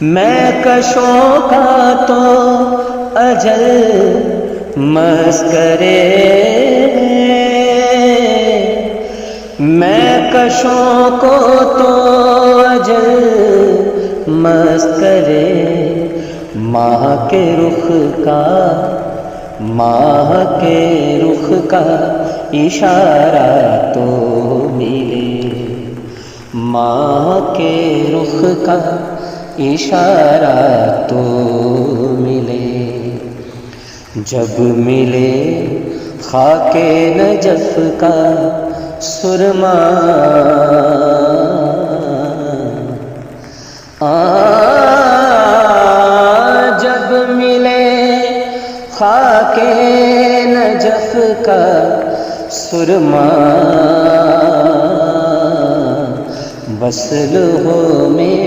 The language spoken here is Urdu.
میں کشوں کا تو اجل مسکرے، میں کشوں کو تو اجل مسکرے، ماہ کے رخ کا اشارہ تو ملے، ماہ کے رخ کا اشارہ تو ملے، جب ملے خاک نجف کا سرما، جب ملے خاک نجف کا سرما، وصل ہو میرے